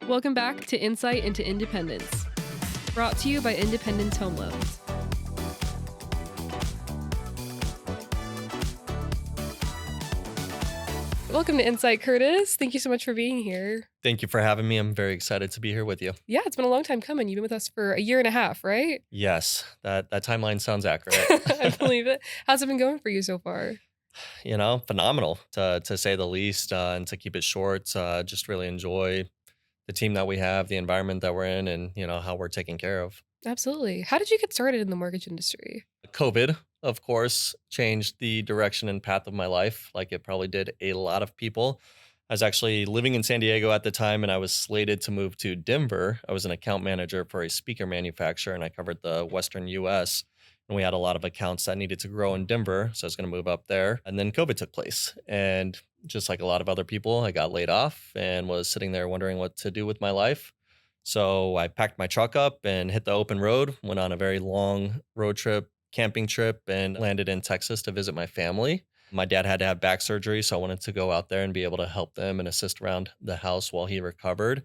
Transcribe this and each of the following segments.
Welcome back to Insight into Independence, brought to you by Independence Home Loans. Welcome to Insight, Curtis. Thank you so much for being here. Thank you for having me. I'm very excited to be here with you. Yeah, it's been a long time coming. You've been with us for a year and a half, right? Yes, that timeline sounds accurate. I believe it. How's it been going for you so far? Phenomenal to say the least, and to keep it short. Just really enjoy the team that we have, the environment that we're in, and how we're taken care of. Absolutely. How did you get started in the mortgage industry? COVID, of course, changed the direction and path of my life, like it probably did a lot of people. I was actually living in San Diego at the time, and I was slated to move to Denver. I was an account manager for a speaker manufacturer, and I covered the Western US. And we had a lot of accounts that needed to grow in Denver. So I was going to move up there. And then COVID took place. And just like a lot of other people, I got laid off and was sitting there wondering what to do with my life. So I packed my truck up and hit the open road, went on a very long road trip, camping trip, and landed in Texas to visit my family. My dad had to have back surgery, so I wanted to go out there and be able to help them and assist around the house while he recovered.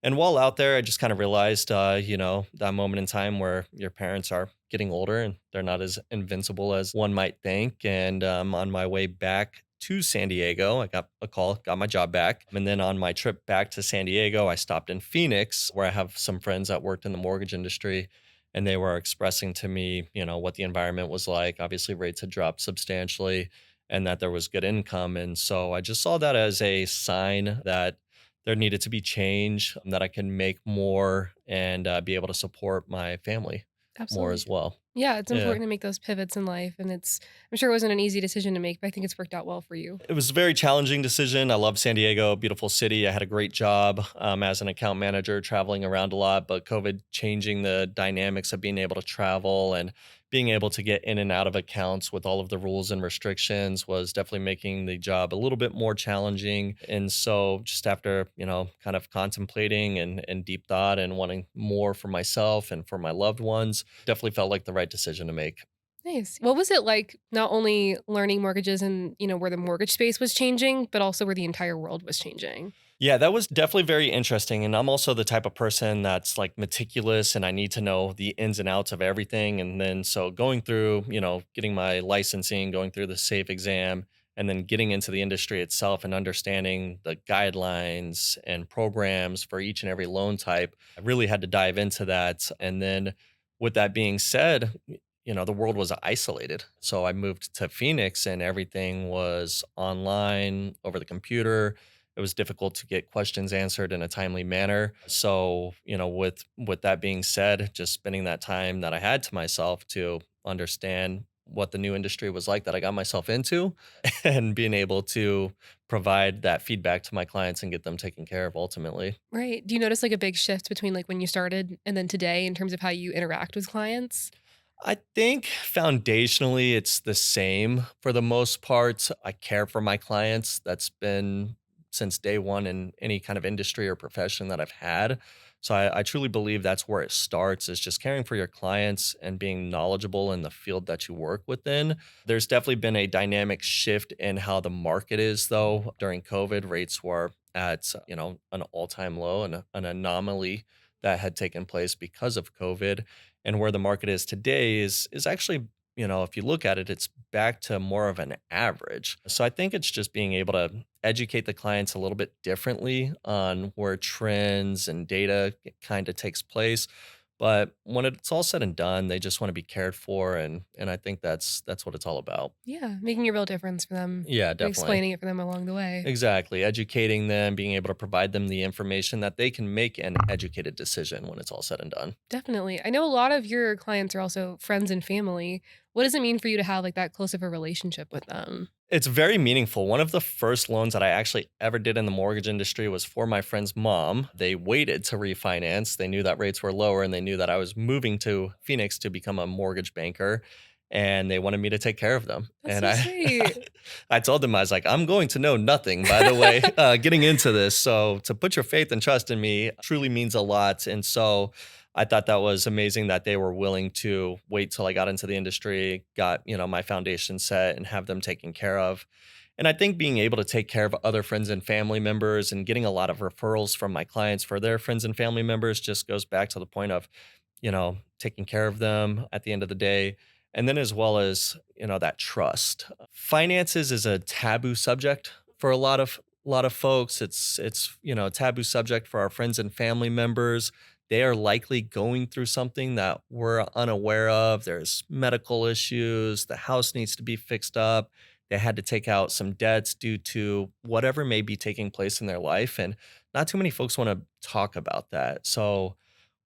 And while out there, I just kind of realized, that moment in time where your parents are getting older and they're not as invincible as one might think. And on my way back to San Diego, I got a call, got my job back. And then on my trip back to San Diego, I stopped in Phoenix, where I have some friends that worked in the mortgage industry. And they were expressing to me, what the environment was like. Obviously, rates had dropped substantially and that there was good income. And so I just saw that as a sign that there needed to be change, that I can make more and be able to support my family more Absolutely. as well. Yeah, it's Yeah. important to make those pivots in life. And I'm sure it wasn't an easy decision to make, but I think it's worked out well for you. It was a very challenging decision. I love San Diego, beautiful city. I had a great job as an account manager, traveling around a lot, but COVID changing the dynamics of being able to travel and being able to get in and out of accounts with all of the rules and restrictions was definitely making the job a little bit more challenging. And so just after, kind of contemplating and deep thought and wanting more for myself and for my loved ones, definitely felt like the right decision to make. Nice. What was it like not only learning mortgages and, where the mortgage space was changing, but also where the entire world was changing? Yeah, that was definitely very interesting. And I'm also the type of person that's like meticulous and I need to know the ins and outs of everything. And then so going through, getting my licensing, going through the SAFE exam, and then getting into the industry itself and understanding the guidelines and programs for each and every loan type, I really had to dive into that. And then with that being said, the world was isolated. So I moved to Phoenix and everything was online over the computer. It was difficult to get questions answered in a timely manner. So, with that being said, just spending that time that I had to myself to understand what the new industry was like that I got myself into and being able to provide that feedback to my clients and get them taken care of ultimately. Right. Do you notice like a big shift between like when you started and then today in terms of how you interact with clients? I think foundationally it's the same for the most part. I care for my clients. That's been since day one in any kind of industry or profession that I've had. So I truly believe that's where it starts is just caring for your clients and being knowledgeable in the field that you work within. There's definitely been a dynamic shift in how the market is though. During COVID, rates were at, an all-time low and an anomaly that had taken place because of COVID. And where the market is today is actually, if you look at it, it's back to more of an average. So I think it's just being able to educate the clients a little bit differently on where trends and data kind of takes place. But when it's all said and done, they just want to be cared for, and I think that's what it's all about. Yeah, making a real difference for them Yeah, and definitely. explaining it for them along the way. Exactly. Educating them, being able to provide them the information that they can make an educated decision when it's all said and done. Definitely. I know a lot of your clients are also friends and family. What does it mean for you to have like that close of a relationship with them? It's very meaningful. One of the first loans that I actually ever did in the mortgage industry was for my friend's mom. They waited to refinance. They knew that rates were lower and they knew that I was moving to Phoenix to become a mortgage banker and they wanted me to take care of them. That's And so I sweet. I told them I was like, I'm going to know nothing by the way getting into this. So to put your faith and trust in me truly means a lot. And so I thought that was amazing that they were willing to wait till I got into the industry, got, my foundation set and have them taken care of. And I think being able to take care of other friends and family members and getting a lot of referrals from my clients for their friends and family members just goes back to the point of, taking care of them at the end of the day. And then as well as, that trust. Finances is a taboo subject for a lot of folks. It's a taboo subject for our friends and family members. They are likely going through something that we're unaware of. There's medical issues, the house needs to be fixed up. They had to take out some debts due to whatever may be taking place in their life. And not too many folks want to talk about that. So,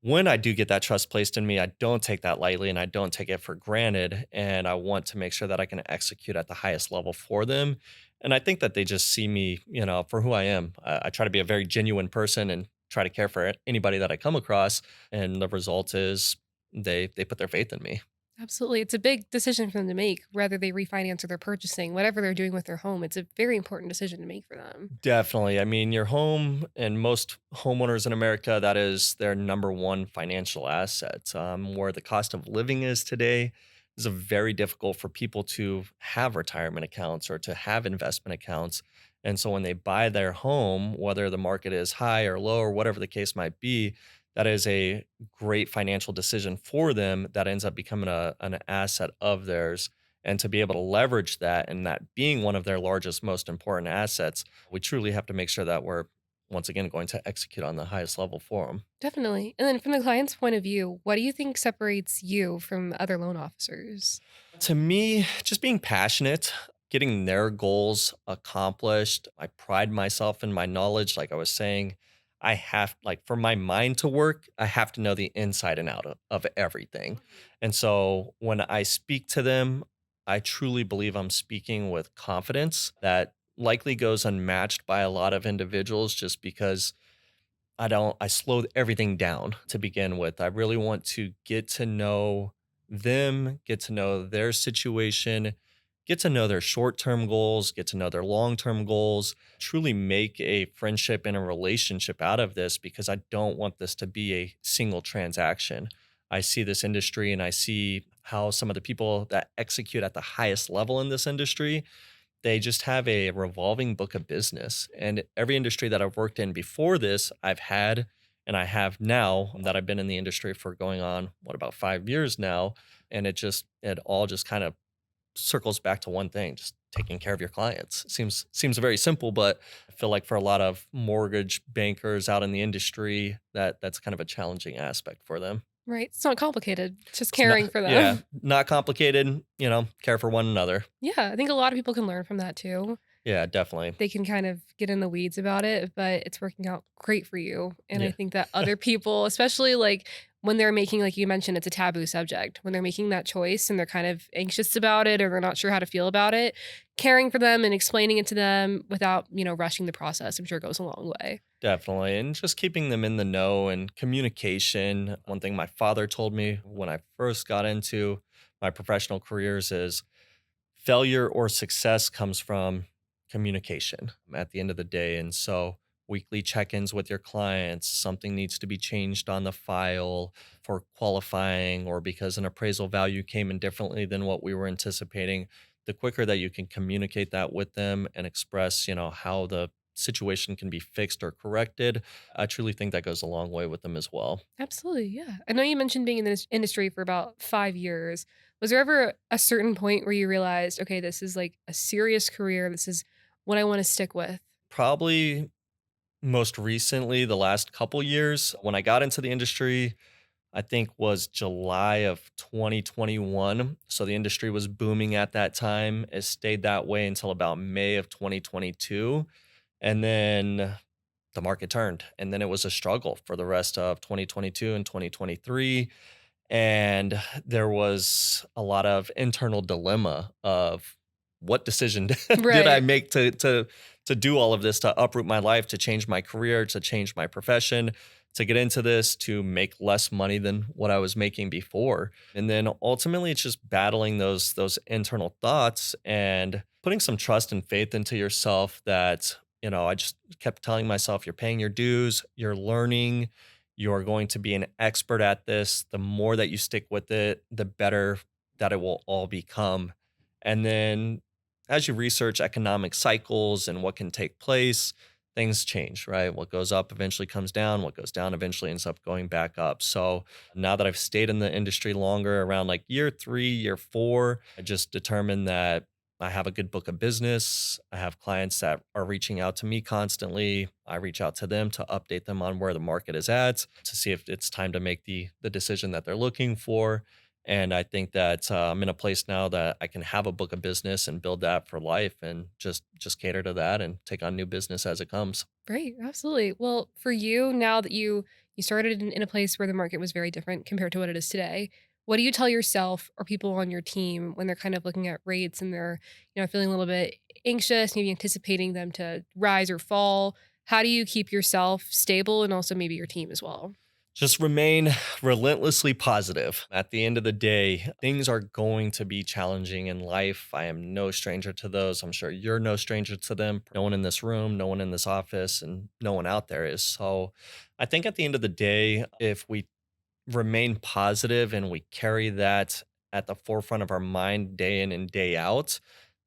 when I do get that trust placed in me, I don't take that lightly and I don't take it for granted. And I want to make sure that I can execute at the highest level for them. And I think that they just see me, for who I am. I try to be a very genuine person and try to care for anybody that I come across. And the result is they put their faith in me. Absolutely. It's a big decision for them to make, whether they refinance or they're purchasing, whatever they're doing with their home. It's a very important decision to make for them. Definitely. I mean, your home and most homeowners in America, that is their number one financial asset. Where the cost of living is today is a very difficult for people to have retirement accounts or to have investment accounts. And so when they buy their home, whether the market is high or low or whatever the case might be, that is a great financial decision for them that ends up becoming an asset of theirs. And to be able to leverage that and that being one of their largest, most important assets, we truly have to make sure that we're once again going to execute on the highest level for them. Definitely. And then from the client's point of view, what do you think separates you from other loan officers? To me, just being passionate, getting their goals accomplished. I pride myself in my knowledge. Like I was saying, I have, like, for my mind to work, I have to know the inside and out of everything. And so when I speak to them, I truly believe I'm speaking with confidence that likely goes unmatched by a lot of individuals just because I slowed everything down to begin with. I really want to get to know them, get to know their situation, get to know their short-term goals, get to know their long-term goals, truly make a friendship and a relationship out of this because I don't want this to be a single transaction. I see this industry and I see how some of the people that execute at the highest level in this industry, they just have a revolving book of business. And every industry that I've worked in before this, I've had and I have now that I've been in the industry for going on, what, about 5 years now. And it all just kind of circles back to one thing, just taking care of your clients. Seems very simple, but I feel like for a lot of mortgage bankers out in the industry, that's kind of a challenging aspect for them. Right. It's not complicated. It's just It's not, caring for yeah, them. not complicated, care for one another. Yeah. I think a lot of people can learn from that too. Yeah, definitely. They can kind of get in the weeds about it, but it's working out great for you. And I Yeah. think that other people, especially like when they're making, like you mentioned, it's a taboo subject, when they're making that choice and they're kind of anxious about it or they're not sure how to feel about it, caring for them and explaining it to them without, rushing the process, I'm sure goes a long way. Definitely. And just keeping them in the know and communication. One thing my father told me when I first got into my professional careers is failure or success comes from communication at the end of the day. And so, weekly check ins with your clients, something needs to be changed on the file for qualifying or because an appraisal value came in differently than what we were anticipating. The quicker that you can communicate that with them and express, how the situation can be fixed or corrected, I truly think that goes a long way with them as well. Absolutely. Yeah. I know you mentioned being in this industry for about 5 years. Was there ever a certain point where you realized, okay, this is like a serious career? This is what I want to stick with? Probably most recently, the last couple years, when I got into the industry, I think was July of 2021. So the industry was booming at that time. It stayed that way until about May of 2022. And then the market turned. And then it was a struggle for the rest of 2022 and 2023. And there was a lot of internal dilemma of what decision did I Right. make to do all of this, to uproot my life, to change my career, to change my profession, to get into this, to make less money than what I was making before. And then ultimately it's just battling those internal thoughts and putting some trust and faith into yourself that, I just kept telling myself, you're paying your dues, you're learning, you're going to be an expert at this. The more that you stick with it, the better that it will all become. And then as you research economic cycles and what can take place, things change, right? What goes up eventually comes down, what goes down eventually ends up going back up. So now that I've stayed in the industry longer, around like year 3, year 4, I just determined that I have a good book of business. I have clients that are reaching out to me constantly. I reach out to them to update them on where the market is at, to see if it's time to make the decision that they're looking for. And I think that I'm in a place now that I can have a book of business and build that for life, and just cater to that and take on new business as it comes. Great, absolutely. Well, for you, now that you started in a place where the market was very different compared to what it is today, what do you tell yourself or people on your team when they're kind of looking at rates and they're, feeling a little bit anxious, maybe anticipating them to rise or fall? How do you keep yourself stable and also maybe your team as well? Just remain relentlessly positive. At the end of the day, things are going to be challenging in life. I am no stranger to those. I'm sure you're no stranger to them. No one in this room, no one in this office, and no one out there is. So I think at the end of the day, if we remain positive and we carry that at the forefront of our mind day in and day out,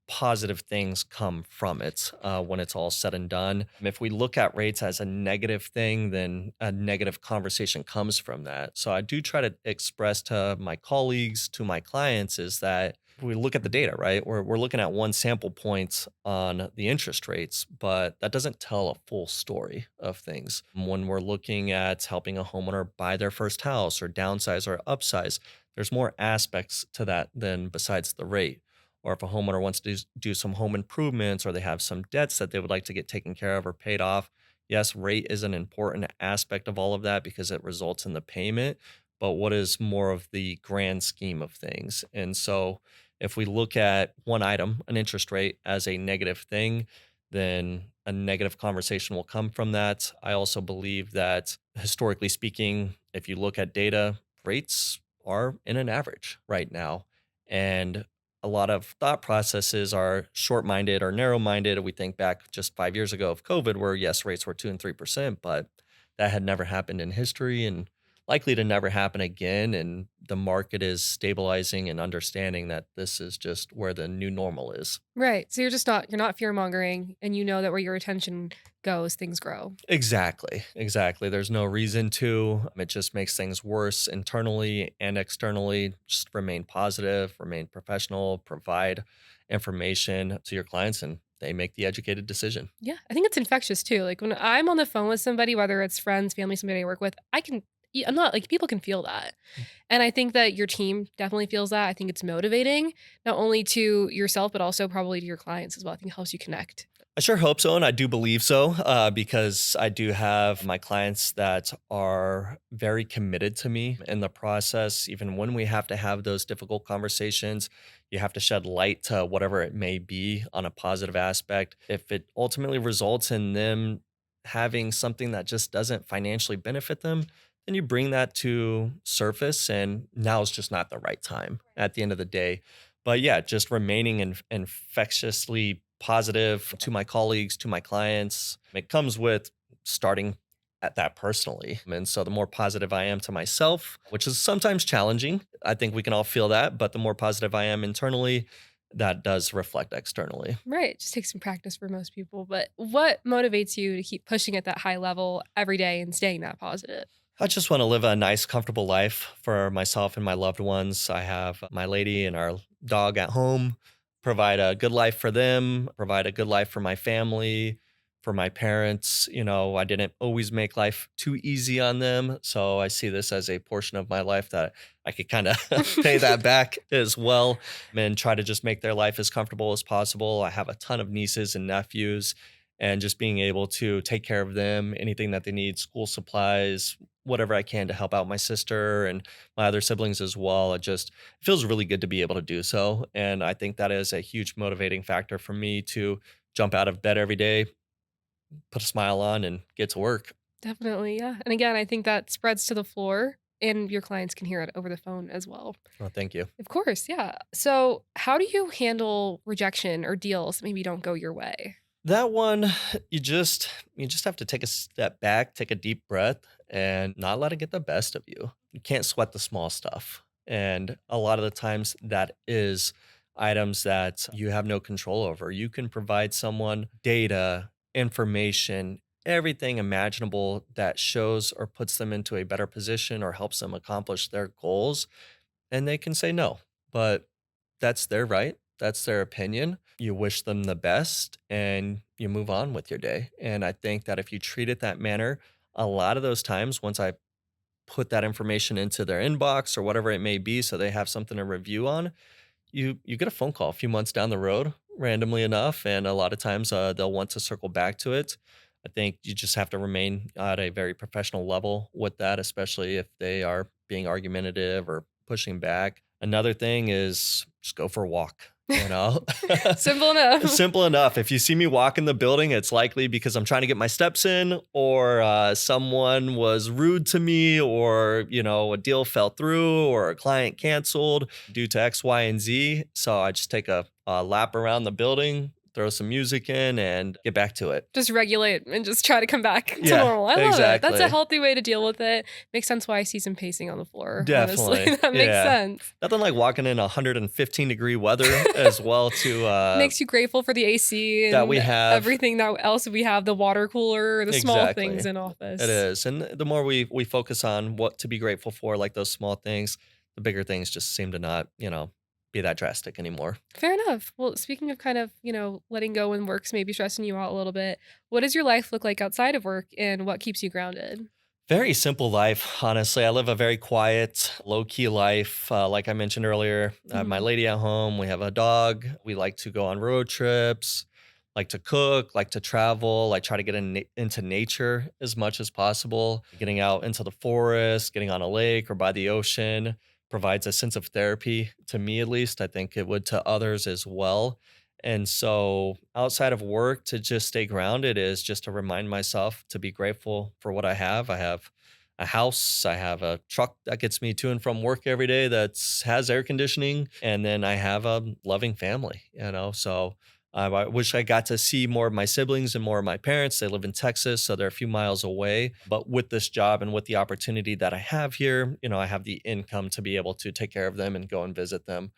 positive things come from it when it's all said and done. If we look at rates as a negative thing, then a negative conversation comes from that. So I do try to express to my colleagues, to my clients, is that we look at the data, right? We're looking at one sample point on the interest rates, but that doesn't tell a full story of things. When we're looking at helping a homeowner buy their first house or downsize or upsize, there's more aspects to that than besides the rate. Or if a homeowner wants to do some home improvements, or they have some debts that they would like to get taken care of or paid off. Yes, rate is an important aspect of all of that because it results in the payment. But what is more of the grand scheme of things? And so if we look at one item, an interest rate, as a negative thing, then a negative conversation will come from that. I also believe that historically speaking, if you look at data, rates are in an average right now. And a lot of thought processes are short minded or narrow minded. We think back just 5 years ago of COVID, where yes, rates were 2 and 3%, but that had never happened in history and likely to never happen again. And the market is stabilizing and understanding that this is just where the new normal is. Right. So you're not fear mongering and you know that where your attention goes, things grow. Exactly. Exactly. There's no reason to. It just makes things worse internally and externally. Just remain positive, remain professional, provide information to your clients, and they make the educated decision. Yeah, I think it's infectious too. Like when I'm on the phone with somebody, whether it's friends, family, somebody I work with, I'm not like people can feel that. And I think that your team definitely feels that. I think it's motivating, not only to yourself, but also probably to your clients as well. I think it helps you connect. I sure hope so, and I do believe so, because I do have my clients that are very committed to me in the process. Even when we have to have those difficult conversations, you have to shed light to whatever it may be on a positive aspect. If it ultimately results in them having something that just doesn't financially benefit them, then you bring that to surface, and now is just not the right time at the end of the day. But yeah, just remaining infectiously positive to my colleagues, to my clients. It comes with starting at that personally. And so the more positive I am to myself, which is sometimes challenging, I think we can all feel that, but the more positive I am internally, that does reflect externally. Right. It just takes some practice for most people. But what motivates you to keep pushing at that high level every day and staying that positive? I just want to live a nice, comfortable life for myself and my loved ones. I have my lady and our dog at home, provide a good life for them, provide a good life for my family, for my parents. I didn't always make life too easy on them. So I see this as a portion of my life that I could kind of pay that back as well, and try to just make their life as comfortable as possible. I have a ton of nieces and nephews, and just being able to take care of them, anything that they need, school supplies, whatever I can to help out my sister and my other siblings as well. It feels really good to be able to do so. And I think that is a huge motivating factor for me to jump out of bed every day, put a smile on, and get to work. Definitely. Yeah. And again, I think that spreads to the floor and your clients can hear it over the phone as well. Well, thank you. Of course. Yeah. So, how do you handle rejection or deals that maybe don't go your way? That one, you just have to take a step back, take a deep breath, and not let it get the best of you. You can't sweat the small stuff. And a lot of the times that is items that you have no control over. You can provide someone data, information, everything imaginable that shows or puts them into a better position or helps them accomplish their goals, and they can say no. But that's their right. That's their opinion. You wish them the best and you move on with your day. And I think that if you treat it that manner, a lot of those times, once I put that information into their inbox or whatever it may be, so they have something to review on, you get a phone call a few months down the road, randomly enough, and a lot of times they'll want to circle back to it. I think you just have to remain at a very professional level with that, especially if they are being argumentative or pushing back. Another thing is just go for a walk. You know, Simple enough. simple enough. If you see me walk in the building, it's likely because I'm trying to get my steps in, or someone was rude to me, or a deal fell through, or a client canceled due to X, Y, and Z. So I just take a lap around the building, throw some music in, and get back to it. Just regulate and just try to come back to Yeah, normal. I love it. That's a exactly. healthy way to deal with it. Makes sense why I see some pacing on the floor, honestly. Definitely. That makes Yeah. sense. Nothing like walking in 115-degree weather as well to Makes you grateful for the AC that we and have. everything that else we have, the water cooler, the small things Exactly. in It office. is. And the more we focus on what to be grateful for, like those small things, the bigger things just seem to not, be that drastic anymore. Fair enough. Well, speaking of kind of, letting go when work's maybe stressing you out a little bit, what does your life look like outside of work and what keeps you grounded? Very simple life, honestly. I live a very quiet, low key life. Like I mentioned earlier, I have my Mhm. lady at home. We have a dog. We like to go on road trips, like to cook, like to travel, like try to get into nature as much as possible. Getting out into the forest, getting on a lake or by the ocean provides a sense of therapy to me, at least. I think it would to others as well. And so, outside of work, to just stay grounded is just to remind myself to be grateful for what I have. I have a house, I have a truck that gets me to and from work every day that has air conditioning, and then I have a loving family. So, I wish I got to see more of my siblings and more of my parents. They live in Texas, so they're a few miles away. But with this job and with the opportunity that I have here, I have the income to be able to take care of them and go and visit them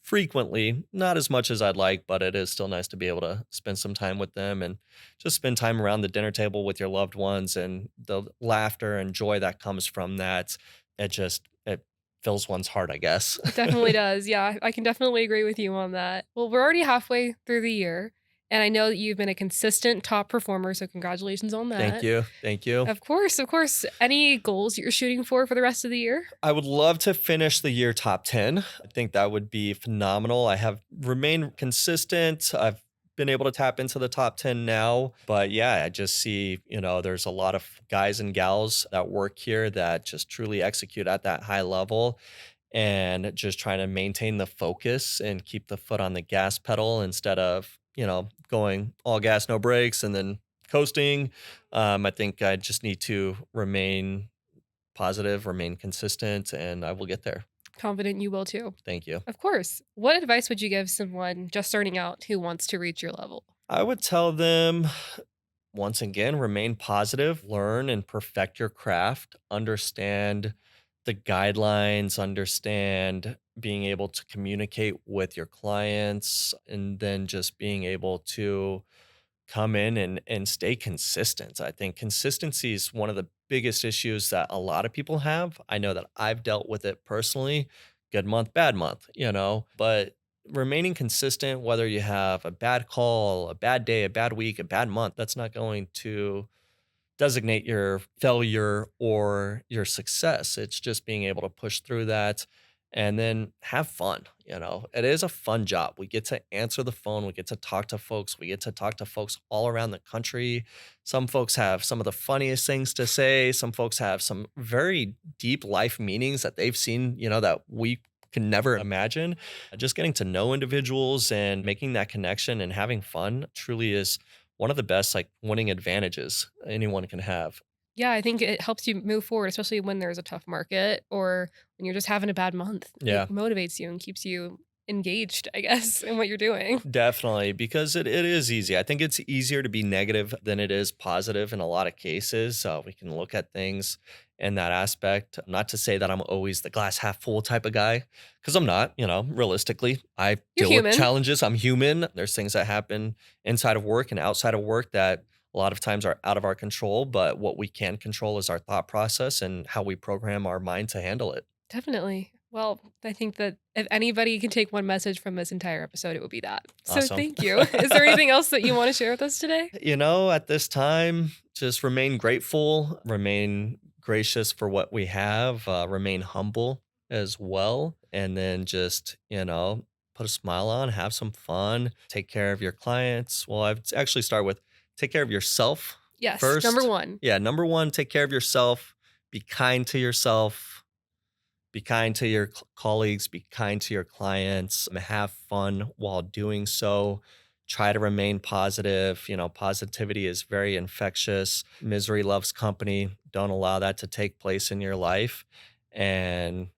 frequently, not as much as I'd like, but it is still nice to be able to spend some time with them and just spend time around the dinner table with your loved ones and the laughter and joy that comes from that. It fills one's heart, I guess. It definitely does. Yeah, I can definitely agree with you on that. Well, we're already halfway through the year, and I know that you've been a consistent top performer, so congratulations on Thank that. you. Thank you. Of course, of course. Any goals you're shooting for the rest of the year? I would love to finish the year top 10. I think that would be phenomenal. I have remained consistent. I've been able to tap into the top 10 now. But yeah, I just see, there's a lot of guys and gals that work here that just truly execute at that high level and just trying to maintain the focus and keep the foot on the gas pedal instead of, going all gas, no brakes and then coasting. I think I just need to remain positive, remain consistent, and I will get there. Confident you will too. Thank you. Of course. What advice would you give someone just starting out who wants to reach your level? I would tell them once again, remain positive, learn and perfect your craft, understand the guidelines, understand being able to communicate with your clients, and then just being able to come in and stay consistent. I think consistency is one of the biggest issues that a lot of people have. I know that I've dealt with it personally. Good month, bad month, but remaining consistent, whether you have a bad call, a bad day, a bad week, a bad month, that's not going to designate your failure or your success. It's just being able to push through that and then have fun. It is a fun job. We get to answer the phone, we get to talk to folks, we get to talk to folks all around the country. Some folks have some of the funniest things to say, some folks have some very deep life meanings that they've seen, that we can never imagine. Just getting to know individuals and making that connection and having fun truly is one of the best like winning advantages anyone can have. Yeah, I think it helps you move forward, especially when there's a tough market or when you're just having a bad month. Yeah. It motivates you and keeps you engaged, I guess, in what you're doing. Definitely, because it is easy. I think it's easier to be negative than it is positive in a lot of cases. We can look at things in that aspect. Not to say that I'm always the glass half full type of guy, because I'm not, realistically. I You're deal with human. challenges. I'm human. There's things that happen inside of work and outside of work that a lot of times are out of our control. But what we can control is our thought process and how we program our mind to handle it. Definitely. Well, I think that if anybody can take one message from this entire episode, it would be that. So Awesome. thank you. Is there anything else that you want to share with us today? At this time, just remain grateful, remain gracious for what we have, remain humble as well. And then just, put a smile on, have some fun, take care of your clients. Well, I've actually start with take care of yourself Yes, number first. one. Yeah, number one, take care of yourself, be kind to yourself, be kind to your colleagues, be kind to your clients, and have fun while doing so. Try to remain positive. Positivity is very infectious. Misery loves company. Don't allow that to take place in your life. And,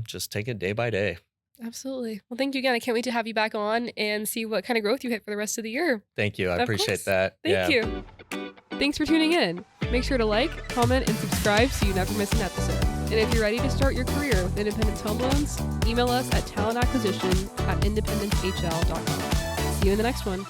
just take it day by day. Absolutely. Well, thank you again. I can't wait to have you back on and see what kind of growth you hit for the rest of the year. Thank you. I Of appreciate course. that. Thank Yeah. you. Thanks for tuning in. Make sure to like, comment, and subscribe so you never miss an episode. And if you're ready to start your career with Independence Home Loans, email us at talentacquisition@independencehl.com. See you in the next one.